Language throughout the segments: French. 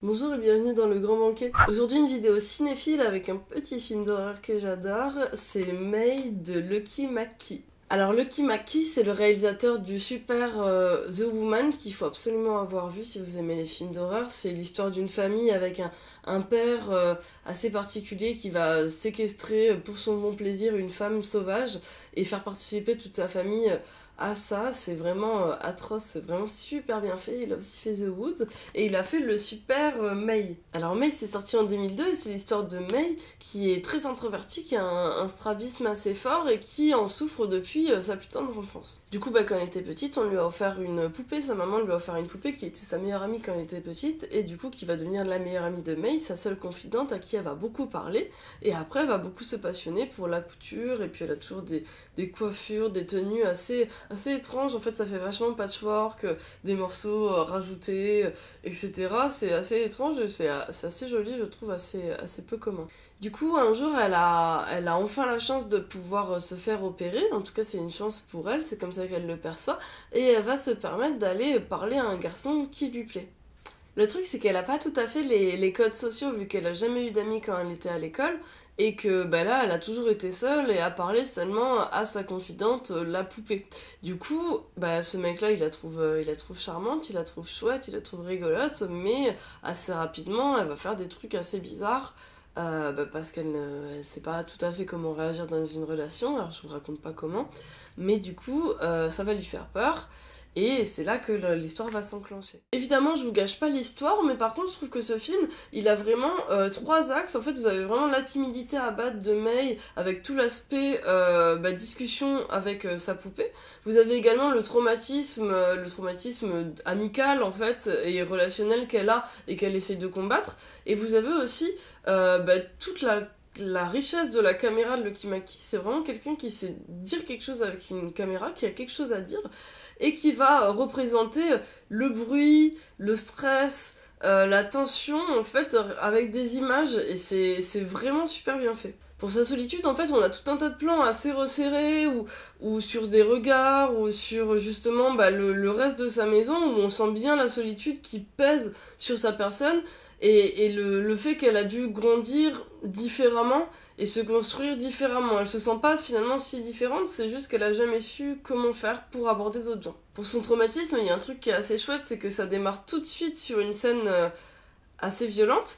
Bonjour et bienvenue dans le Grand Banquet. Aujourd'hui une vidéo cinéphile avec un petit film d'horreur que j'adore, c'est May de Lucky McKee. Alors Lucky McKee, c'est le réalisateur du super The Woman qu'il faut absolument avoir vu si vous aimez les films d'horreur. C'est l'histoire d'une famille avec un père assez particulier qui va séquestrer pour son bon plaisir une femme sauvage et faire participer toute sa famille à ça. C'est vraiment atroce, c'est vraiment super bien fait. Il a aussi fait The Woods et il a fait le super May. Alors May, c'est sorti en 2002 et c'est l'histoire de May qui est très introvertie, qui a un strabisme assez fort et qui en souffre depuis sa putain d'enfance. Du coup, quand elle était petite, on lui a offert une poupée, sa maman lui a offert une poupée qui était sa meilleure amie quand elle était petite et du coup qui va devenir la meilleure amie de May, sa seule confidente à qui elle va beaucoup parler et après elle va beaucoup se passionner pour la couture et puis elle a toujours des coiffures, des tenues assez étranges. En fait, ça fait vachement patchwork, des morceaux rajoutés, etc. C'est assez étrange et c'est assez joli, je trouve, assez peu commun. Du coup, un jour, elle a enfin la chance de pouvoir se faire opérer. En tout cas, c'est une chance pour elle, c'est comme ça qu'elle le perçoit. Et elle va se permettre d'aller parler à un garçon qui lui plaît. Le truc, c'est qu'elle a pas tout à fait les codes sociaux, vu qu'elle a jamais eu d'amis quand elle était à l'école, et que là, elle a toujours été seule et a parlé seulement à sa confidente, la poupée. Du coup, ce mec-là, il la trouve charmante, il la trouve chouette, il la trouve rigolote, mais assez rapidement, elle va faire des trucs assez bizarres, parce qu'elle ne sait pas tout à fait comment réagir dans une relation, alors je vous raconte pas comment, mais du coup, ça va lui faire peur. Et c'est là que l'histoire va s'enclencher. Évidemment, je vous gâche pas l'histoire, mais par contre, je trouve que ce film, il a vraiment 3 axes. En fait, vous avez vraiment la timidité à battre de May, avec tout l'aspect discussion avec sa poupée. Vous avez également le traumatisme amical, en fait, et relationnel qu'elle a et qu'elle essaye de combattre. Et vous avez aussi toute la richesse de la caméra de Lucky McKee. C'est vraiment quelqu'un qui sait dire quelque chose avec une caméra, qui a quelque chose à dire, et qui va représenter le bruit, le stress, la tension, en fait, avec des images, et c'est vraiment super bien fait. Pour sa solitude, en fait, on a tout un tas de plans assez resserrés, ou sur des regards, ou sur justement le reste de sa maison, où on sent bien la solitude qui pèse sur sa personne, et le fait qu'elle a dû grandir différemment et se construire différemment. Elle se sent pas finalement si différente, c'est juste qu'elle a jamais su comment faire pour aborder d'autres gens. Pour son traumatisme, il y a un truc qui est assez chouette, c'est que ça démarre tout de suite sur une scène assez violente,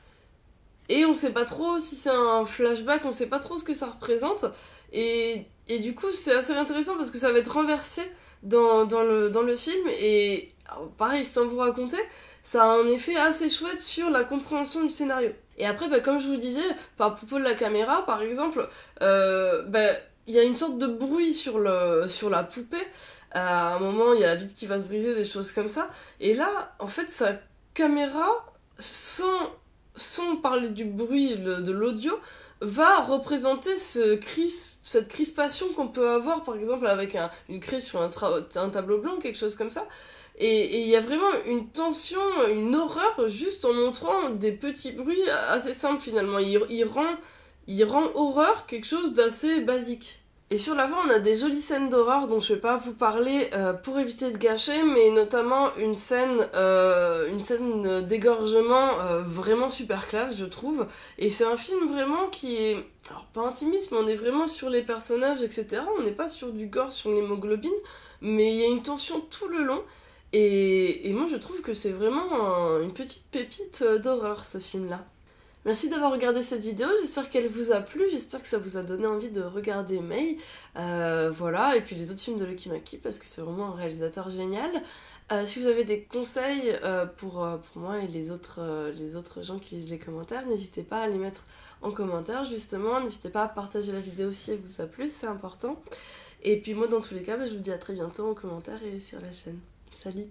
et on sait pas trop si c'est un flashback, on sait pas trop ce que ça représente, et du coup c'est assez intéressant parce que ça va être renversé dans le film, et alors, pareil, sans vous raconter, ça a un effet assez chouette sur la compréhension du scénario. Et après, comme je vous disais, par propos de la caméra, par exemple, il y a une sorte de bruit sur la poupée. À un moment, il y a la vitre qui va se briser, des choses comme ça. Et là, en fait, sa caméra, sans parler du bruit, de l'audio, va représenter cette crispation qu'on peut avoir, par exemple, avec une craie sur un tableau blanc, quelque chose comme ça. Et il y a vraiment une tension, une horreur, juste en montrant des petits bruits assez simples finalement. Il rend horreur quelque chose d'assez basique. Et sur la fin, on a des jolies scènes d'horreur dont je vais pas vous parler pour éviter de gâcher, mais notamment une scène d'égorgement vraiment super classe, je trouve. Et c'est un film vraiment qui est, alors pas intimiste, mais on est vraiment sur les personnages, etc. On n'est pas sur du gore, sur l'hémoglobine, mais il y a une tension tout le long. Et moi je trouve que c'est vraiment une petite pépite d'horreur, ce film-là. Merci d'avoir regardé cette vidéo, j'espère qu'elle vous a plu, j'espère que ça vous a donné envie de regarder May, voilà, et puis les autres films de Lucky McKee, parce que c'est vraiment un réalisateur génial. Si vous avez des conseils pour moi et les autres gens qui lisent les commentaires, n'hésitez pas à les mettre en commentaire, justement, n'hésitez pas à partager la vidéo si elle vous a plu, c'est important. Et puis moi, dans tous les cas, je vous dis à très bientôt en commentaire et sur la chaîne. Salut!